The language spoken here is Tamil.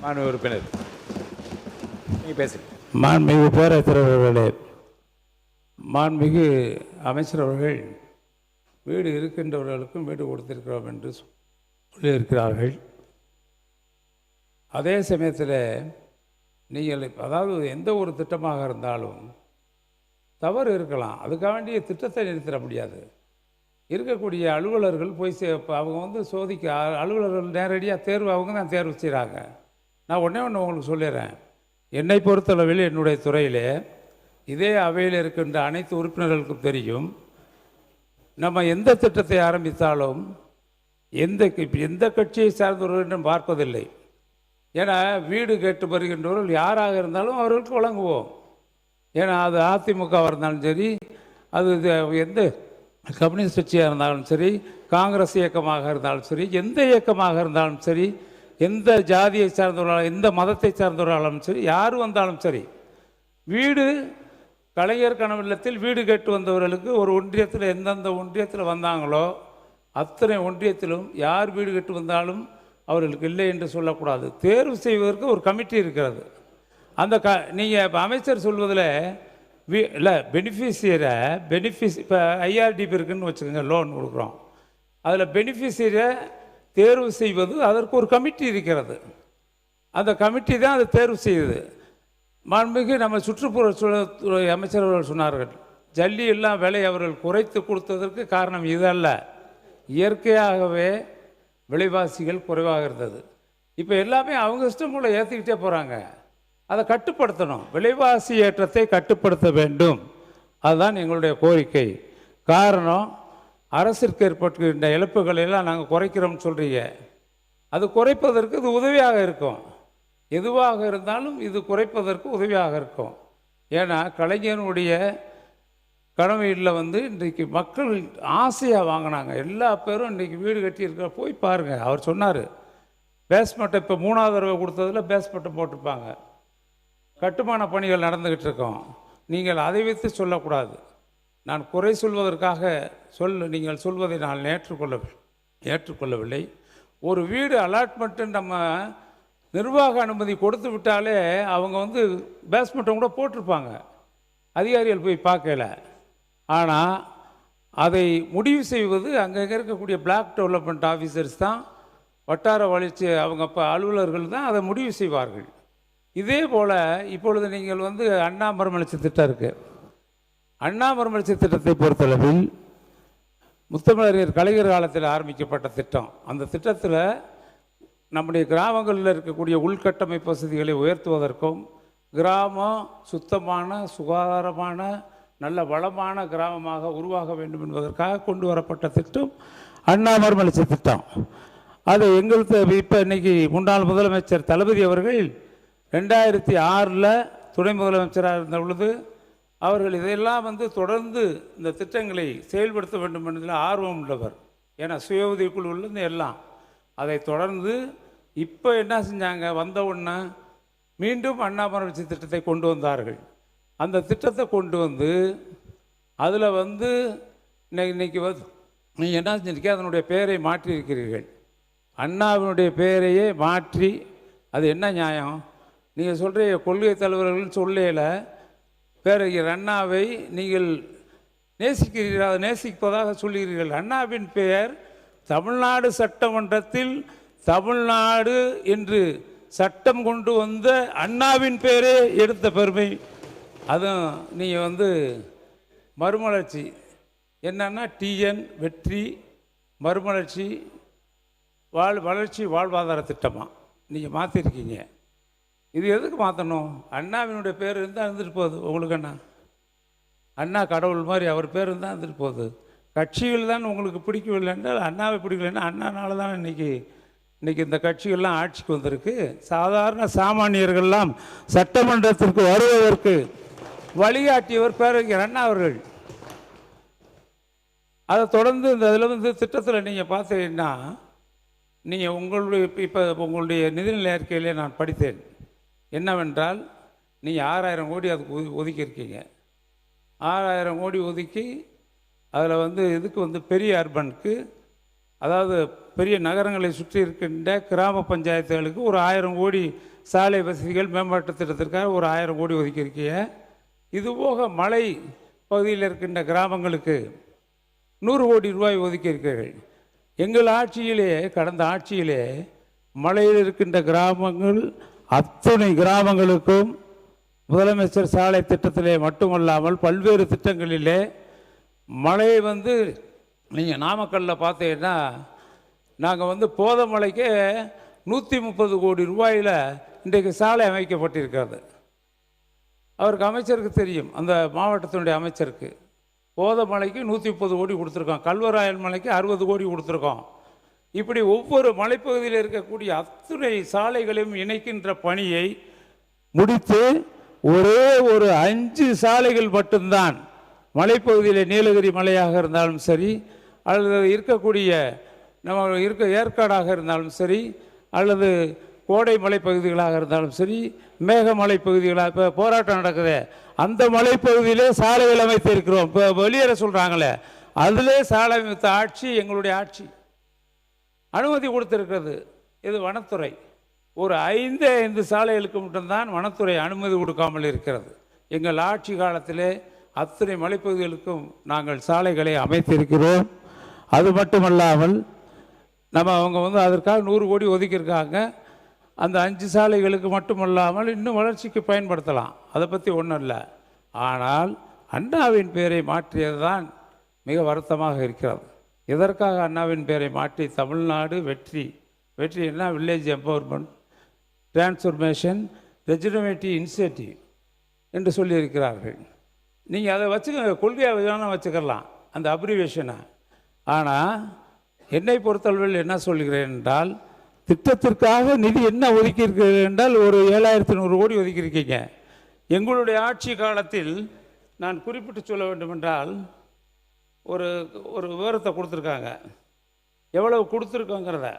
மாண்பு உறுப்பினர் நீங்கள் பேசுங்க. மாண்புமிகு பேரவைத் அவர்களே, மாண்புமிகு அமைச்சர் அவர்கள் வீடு இருக்கின்றவர்களுக்கும் வீடு கொடுத்திருக்கிறோம் என்று சொல்லியிருக்கிறார்கள். அதே சமயத்தில் நீங்கள் அதாவது எந்த ஒரு திட்டமாக இருந்தாலும் தவறு இருக்கலாம், அதுக்காக வேண்டிய திட்டத்தை நிறுத்திட முடியாது. இருக்கக்கூடிய அலுவலர்கள் போய் அவங்க வந்து சோதிக்க அலுவலர்கள் நேரடியாக தேர்வு அவங்க தான் தேர்வு செய்கிறாங்க. நான் ஒன்றே ஒன்று உங்களுக்கு சொல்லிடுறேன். என்னை பொறுத்தளவில் என்னுடைய துறையிலே இதே அவையில் இருக்கின்ற அனைத்து உறுப்பினர்களுக்கும் தெரியும், நம்ம எந்த திட்டத்தை ஆரம்பித்தாலும் எந்த கட்சியை சார்ந்தவர்கள் பார்ப்பதில்லை. ஏன்னா வீடு கேட்டு வருகின்றவர்கள் யாராக இருந்தாலும் அவர்களுக்கு வழங்குவோம். ஏன்னா அது அதிமுகவாக இருந்தாலும் சரி, அது எந்த கம்யூனிஸ்ட் கட்சியாக இருந்தாலும் சரி, காங்கிரஸ் இயக்கமாக இருந்தாலும் சரி, எந்த இயக்கமாக இருந்தாலும் சரி, எந்த ஜாதியை சார்ந்தவர்களாலும் எந்த மதத்தை சார்ந்தவர்களாலும் சரி, யார் வந்தாலும் சரி, வீடு கலைஞர் கனவு இல்லத்தில் வீடு கேட்டு வந்தவர்களுக்கு ஒரு ஒன்றியத்தில் எந்தெந்த ஒன்றியத்தில் வந்தாங்களோ அத்தனை ஒன்றியத்திலும் யார் வீடு கேட்டு வந்தாலும் அவர்களுக்கு இல்லை என்று சொல்லக்கூடாது. தேர்வு செய்வதற்கு ஒரு கமிட்டி இருக்கிறது. அந்த நீங்கள் இப்போ அமைச்சர் சொல்வதில் இல்லை பெனிஃபிஷியரை இப்போ ஐஆர்டிபி இருக்குதுன்னு வச்சுக்கோங்க, லோன் கொடுக்குறோம். அதில் பெனிஃபிஷியரை தேர்வு செய்வது அதற்கு ஒரு கமிட்டி இருக்கிறது. அந்த கமிட்டி தான் அதை தேர்வு செய்யுது. மாண்புமிகு நம்ம சுற்றுப்புறத்துறை அமைச்சர் அவர்கள் சொன்னார்கள், ஜல்லி எல்லாம் விலை அவர்கள் குறைத்து கொடுத்ததற்கு காரணம் இதல்ல, இயற்கையாகவே விலைவாசிகள் குறைவாக இருந்தது. இப்போ எல்லாமே அவங்க இஷ்டம் போல் ஏற்றிக்கிட்டே போகிறாங்க. அதை கட்டுப்படுத்தணும், விலைவாசி ஏற்றத்தை கட்டுப்படுத்த வேண்டும். அதுதான் எங்களுடைய கோரிக்கை. காரணம், அரசிற்கு ஏற்பட்டுகின்ற இழப்புகளை எல்லாம் நாங்கள் குறைக்கிறோம்னு சொல்கிறீங்க. அது குறைப்பதற்கு இது உதவியாக இருக்கும். எதுவாக இருந்தாலும் இது குறைப்பதற்கு உதவியாக இருக்கும். ஏன்னா கலைஞனுடைய கனவு இல்லை வந்து இன்றைக்கு மக்கள் ஆசையாக வாங்கினாங்க. எல்லா பேரும் இன்றைக்கி வீடு கட்டியிருக்க போய் பாருங்கள். அவர் சொன்னார், பேஸ்மெண்ட்டை இப்போ 3வது தடவை கொடுத்ததில் பேஸ்மெண்ட்டை போட்டிருப்பாங்க. கட்டுமான பணிகள் நடந்துக்கிட்டு இருக்கோம். நீங்கள் அதை வைத்து சொல்லக்கூடாது. நான் குறை சொல்வதற்காக நீங்கள் சொல்வதை நான் ஏற்றுக்கொள்ளவில்லை. ஒரு வீடு அலாட்மெண்ட்டு நம்ம நிர்வாக அனுமதி கொடுத்து விட்டாலே அவங்க வந்து பேஸ்மெண்ட்டை கூட போட்டிருப்பாங்க, அதிகாரிகள் போய் பார்க்கல. ஆனால் அதை முடிவு செய்வது அங்கங்கே இருக்கக்கூடிய பிளாக் டெவலப்மெண்ட் ஆஃபீஸர்ஸ் தான், வட்டார வளர்ச்சி அவங்க அலுவலர்கள் தான் அதை முடிவு செய்வார்கள். இதே போல் இப்பொழுது நீங்கள் வந்து அண்ணா மறுமலர்ச்சி திட்டம் இருக்குது. அண்ணா மறுமலர்ச்சி திட்டத்தை பொறுத்தளவில் முத்தமிழறிஞர் கலைஞர் காலத்தில் ஆரம்பிக்கப்பட்ட திட்டம். அந்த திட்டத்தில் நம்முடைய கிராமங்களில் இருக்கக்கூடிய உள்கட்டமைப்பு வசதிகளை உயர்த்துவதற்கும், கிராமம் சுத்தமான சுகாதாரமான நல்ல வளமான கிராமமாக உருவாக வேண்டும் என்பதற்காக கொண்டு வரப்பட்ட திட்டம் அண்ணா மறுமலர்ச்சி திட்டம். அது எங்களுக்கு இப்போ இன்றைக்கி முன்னாள் முதலமைச்சர் தளபதி அவர்கள் 2006 துணை முதலமைச்சராக இருந்த பொழுது அவர்கள் இதையெல்லாம் வந்து தொடர்ந்து இந்த திட்டங்களை செயல்படுத்த வேண்டும் என்பதில் ஆர்வம் உள்ளவர். ஏன்னா சுய உதவிக்குழுவிலிருந்து எல்லாம் அதை தொடர்ந்து இப்போ என்ன செஞ்சாங்க, வந்த உடனே மீண்டும் அண்ணா மறுமலர்ச்சி திட்டத்தை கொண்டு வந்தார்கள். அந்த திட்டத்தை கொண்டு வந்து அதில் வந்து இன்னைக்கு வந்து நீங்கள் என்ன செஞ்சிருக்கீங்க, அதனுடைய பெயரை மாற்றியிருக்கிறீர்கள். அண்ணாவினுடைய பெயரையே மாற்றி, அது என்ன நியாயம்? நீங்கள் சொல்கிற கொள்கை தலைவர்கள் சொல்லையில் பேரறிஞர் அண்ணாவை நீங்கள் நேசிக்கிறீர்கள், அதை நேசிப்பதாக சொல்கிறீர்கள். அண்ணாவின் பெயர் தமிழ்நாடு சட்டமன்றத்தில் தமிழ்நாடு என்று சட்டம் கொண்டு வந்த அண்ணாவின் பெயரே எடுத்த பெருமை. அதுவும் நீங்கள் வந்து மறுமலர்ச்சி என்னன்னா டிஎன் வெற்றி மறுமலர்ச்சி வளர்ச்சி வாழ்வாதார திட்டமாக நீங்கள் மாற்றிருக்கீங்க. இது எதுக்கு மாற்றணும்? அண்ணாவினுடைய பேர் இருந்தால் இருந்துட்டு போகுது. உங்களுக்கு அண்ணா கடவுள் மாதிரி அவர் பேர் இருந்தால் இருந்துட்டு போகுது. கட்சிகள் தான் உங்களுக்கு பிடிக்கவில்லை என்றால், அண்ணாவை பிடிக்கலைன்னா அண்ணானால தான் இன்றைக்கி இந்த கட்சிகள்லாம் ஆட்சிக்கு வந்திருக்கு. சாதாரண சாமானியர்கள்லாம் சட்டமன்றத்திற்கு வருவதற்கு வழிகாட்டியவர் பேரறிஞர் அண்ணா அவர்கள். அதை தொடர்ந்து இந்த இதில் வந்து திட்டத்தில் நீங்கள் பார்த்தீங்கன்னா, நீங்கள் உங்களுடைய நிதிநிலை அறிக்கையிலே நான் படித்தேன் என்னவென்றால், நீங்கள் 6000 கோடி அதுக்கு ஒதுக்கியிருக்கீங்க. 6000 கோடி ஒதுக்கி அதில் வந்து இதுக்கு வந்து பெரிய அர்பனுக்கு, அதாவது பெரிய நகரங்களை சுற்றி இருக்கின்ற கிராம பஞ்சாயத்துகளுக்கு ஒரு 1000 கோடி சாலை வசதிகள் மேம்பாட்டு திட்டத்திற்காக ஒரு 1000 கோடி ஒதுக்கியிருக்கீங்க. இதுபோக மலை பகுதியில் இருக்கின்ற கிராமங்களுக்கு 100 கோடி ரூபாய் ஒதுக்கியிருக்கிறீர்கள். எங்கள் ஆட்சியிலே, கடந்த ஆட்சியிலே மலையில் இருக்கின்ற கிராமங்கள் அத்தனை கிராமங்களுக்கும் முதலமைச்சர் சாலை திட்டத்திலே மட்டுமல்லாமல் பல்வேறு திட்டங்களிலே மழை நீங்கள் நாமக்கல்லில் பார்த்தீங்கன்னா நாங்கள் போதமலைக்கே 130 கோடி ரூபாயில் இன்றைக்கு சாலை அமைக்கப்பட்டிருக்கிறது. அவருக்கு அமைச்சருக்கு தெரியும், அந்த மாவட்டத்தினுடைய அமைச்சருக்கு. போதமலைக்கு 130 கோடி கொடுத்துருக்கோம், கல்வராயன் மலைக்கு 60 கோடி கொடுத்துருக்கோம். இப்படி ஒவ்வொரு மலைப்பகுதியில் இருக்கக்கூடிய அத்தனை சாலைகளையும் இணைக்கின்ற பணியை முடித்து ஒரே ஒரு 5 சாலைகள் மட்டும்தான் மலைப்பகுதியில் நீலகிரி மலையாக இருந்தாலும் சரி, அல்லது இருக்கக்கூடிய நம்ம ஏற்காடாக இருந்தாலும் சரி, அல்லது கோடை மலைப்பகுதிகளாக இருந்தாலும் சரி, மேகமலை பகுதிகளாக இப்போ போராட்டம் நடக்குது, அந்த மலைப்பகுதியிலே சாலைகள் அமைத்திருக்கிறோம். இப்போ வெளியேற சொல்கிறாங்களே, அதிலே சாலை அமைத்த ஆட்சி எங்களுடைய ஆட்சி. அனுமதி கொடுத்திருக்கிறது இது வனத்துறை. ஒரு 5 சாலைகளுக்கு மட்டும்தான் வனத்துறை அனுமதி கொடுக்காமல் இருக்கிறது. எங்கள் ஆட்சி காலத்திலே அத்தனை மலைப்பகுதிகளுக்கும் நாங்கள் சாலைகளை அமைத்திருக்கிறோம். அது மட்டுமல்லாமல் அவங்க அதற்காக 100 கோடி ஒதுக்கியிருக்காங்க. அந்த 5 சாலைகளுக்கு மட்டுமல்லாமல் இன்னும் வளர்ச்சிக்கு பயன்படுத்தலாம், அதை பற்றி ஒன்றும் இல்லை. ஆனால் அண்ணாவின் பெயரை மாற்றியது தான் மிக வருத்தமாக இருக்கிறது. எதற்காக அண்ணாவின் பெயரை மாற்றி தமிழ்நாடு வெற்றி என்ன வில்லேஜ் எம்பவர்மெண்ட் டிரான்ஸ்ஃபர்மேஷன் ரெஜினமேட்டிவ் இனிஷியேட்டிவ் என்று சொல்லியிருக்கிறார்கள். நீங்கள் அதை வச்சுக்க கொள்கையை வேணால் வச்சுக்கலாம் அந்த அப்ரிவேஷனை. ஆனால் என்னை பொறுத்தளவில் என்ன சொல்கிறேன் என்றால், திட்டத்திற்காக நிதி என்ன ஒதுக்கியிருக்கிறீர்கள் என்றால் ஒரு 7100 கோடி ஒதுக்கியிருக்கீங்க. எங்களுடைய ஆட்சி காலத்தில் நான் குறிப்பிட்டு சொல்ல வேண்டுமென்றால் ஒரு விவரத்தை கொடுத்துருக்காங்க, எவ்வளவு கொடுத்துருக்கோங்கிறத.